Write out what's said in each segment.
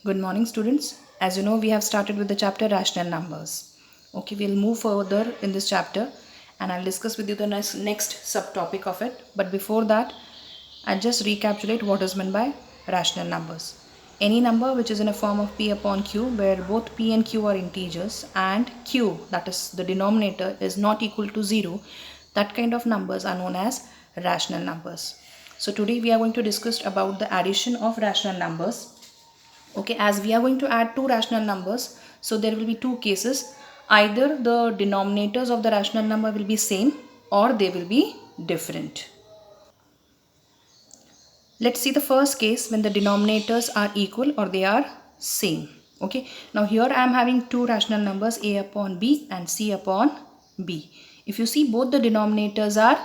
Good morning, students. As you know, we have started with the chapter rational numbers. Okay, we'll move further in this chapter and I'll discuss with you the next subtopic of it. But before that, I'll just recapitulate what is meant by rational numbers. Any number which is in a form of p upon q, where both p and q are integers and q, that is the denominator, is not equal to 0, that kind of numbers are known as rational numbers. So today we are going to discuss about the addition of rational numbers. Okay, as we are going to add two rational numbers, so there will be two cases. Either the denominators of the rational number will be same or they will be different. Let's see the first case when the denominators are equal or they are same. Okay, now here I am having two rational numbers, a upon b and c upon b. If you see, both the denominators are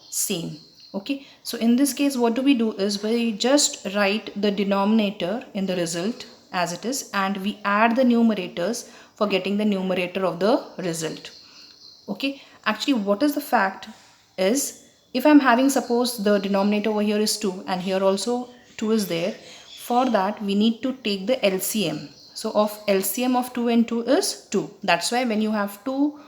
same. Okay, so in this case what do? Is we just write the denominator in the result as it is and we add the numerators for getting the numerator of the result. Okay, actually what is the fact is, if I'm having, suppose the denominator over here is 2 and here also 2 is there, for that we need to take the LCM. So of LCM of 2 and 2 is 2. That's why when you have two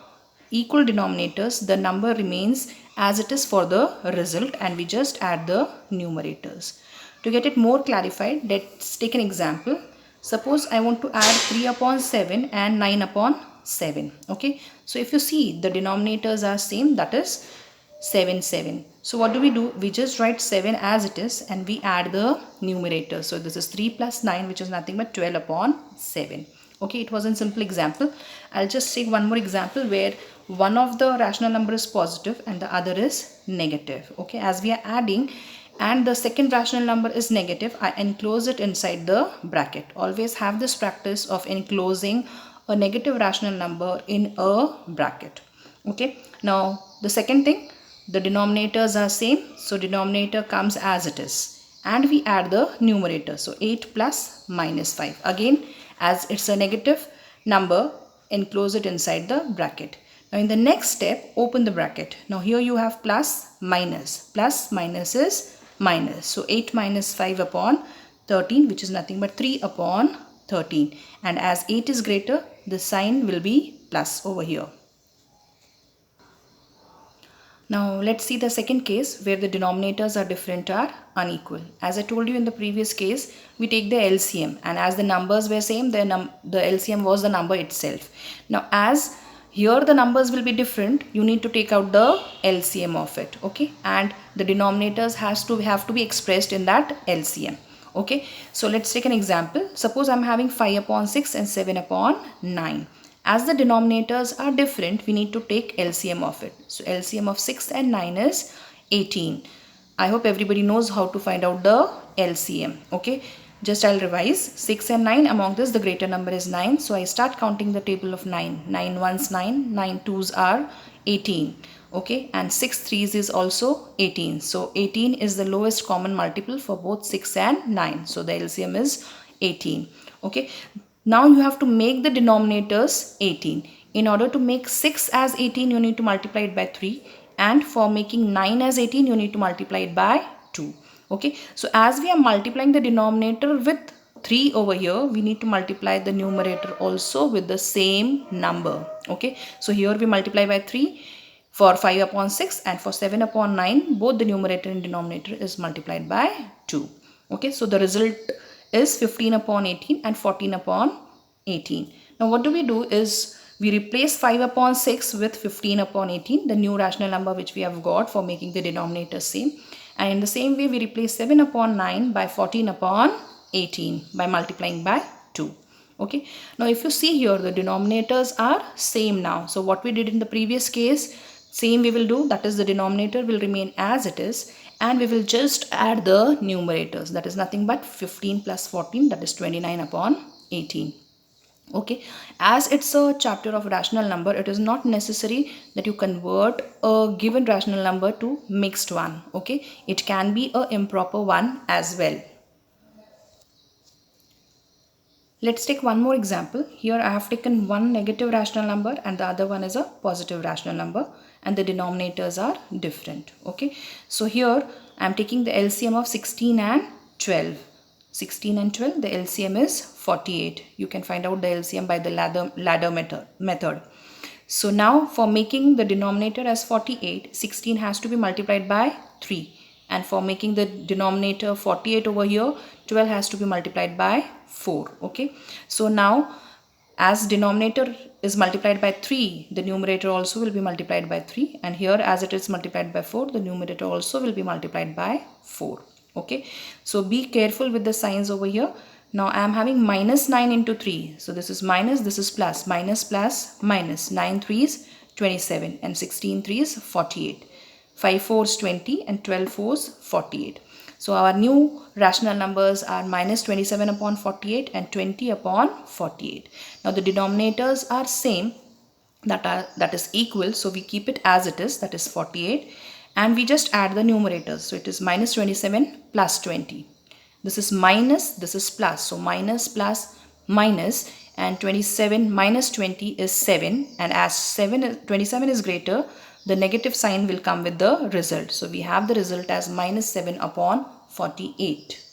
equal denominators, the number remains as it is for the result and we just add the numerators. To get it more clarified, let's take an example. Suppose I want to add 3 upon 7 and 9 upon 7. Okay, so if you see, the denominators are same, that is 7 7. So what do? We just write 7 as it is and we add the numerator. So this is 3 plus 9, which is nothing but 12 upon 7. Okay, it was a simple example. I'll just take one more example where one of the rational number is positive and the other is negative. Okay, as we are adding and the second rational number is negative, I enclose it inside the bracket. Always have this practice of enclosing a negative rational number in a bracket. Okay, now the second thing, the denominators are same, so denominator comes as it is and we add the numerator. So 8 plus minus 5. Again, as it's a negative number, enclose it inside the bracket. Now in the next step, open the bracket. Now here you have plus minus. Plus minus is minus. So 8 minus 5 upon 13, which is nothing but 3 upon 13. And as 8 is greater, the sign will be plus over here. Now let's see the second case where the denominators are different or unequal. As I told you in the previous case, we take the LCM and as the numbers were same, the LCM was the number itself. Now as here the numbers will be different, you need to take out the LCM of it. Okay, and the denominators have to be expressed in that LCM. Okay, so let's take an example. Suppose I'm having 5 upon 6 and 7 upon 9. As the denominators are different, we need to take LCM of it. So LCM of 6 and 9 is 18. I hope everybody knows how to find out the LCM. Okay, just I'll revise. 6 and 9, among this the greater number is 9. So I start counting the table of 9. 9 ones 9, 9 twos are 18. Okay, and 6 threes is also 18. So 18 is the lowest common multiple for both 6 and 9. So the LCM is 18. Okay, now you have to make the denominators 18. In order to make 6 as 18, you need to multiply it by 3. And for making 9 as 18, you need to multiply it by 2. Okay, so as we are multiplying the denominator with 3 over here, we need to multiply the numerator also with the same number. Okay, so here we multiply by 3 for 5 upon 6 and for 7 upon 9, both the numerator and denominator is multiplied by 2. Okay, so the result is 15 upon 18 and 14 upon 18. Now what do is we replace 5 upon 6 with 15 upon 18, the new rational number which we have got for making the denominator same. And in the same way, we replace 7 upon 9 by 14 upon 18 by multiplying by 2. Okay, now if you see here, the denominators are same now. So what we did in the previous case, same we will do, that is the denominator will remain as it is and we will just add the numerators, that is nothing but 15 plus 14, that is 29 upon 18. Okay, as it's a chapter of rational number, it is not necessary that you convert a given rational number to mixed one. Okay, it can be a improper one as well. Let's take one more example. Here I have taken one negative rational number and the other one is a positive rational number and the denominators are different. Okay, so here I am taking the LCM of 16 and 12. 16 and 12, the LCM is 48. You can find out the LCM by the ladder method. So now for making the denominator as 48, 16 has to be multiplied by 3. And for making the denominator 48 over here, 12 has to be multiplied by 4. Okay. So now as denominator is multiplied by 3, the numerator also will be multiplied by 3. And here as it is multiplied by 4, the numerator also will be multiplied by 4. Okay. So be careful with the signs over here. Now I am having minus 9 into 3. So this is minus, this is plus. Minus plus minus. 9 3s 27 and 16 3s 48. 5 4s 20 and 12 4s 48. So our new rational numbers are minus 27 upon 48 and 20 upon 48. Now the denominators are same, that is equal. So we keep it as it is, that is 48. And we just add the numerators. So it is minus 27 plus 20. This is minus, this is plus. So minus plus minus, and 27 minus 20 is 7. And as 27 is greater, the negative sign will come with the result. So we have the result as minus 7 upon 48.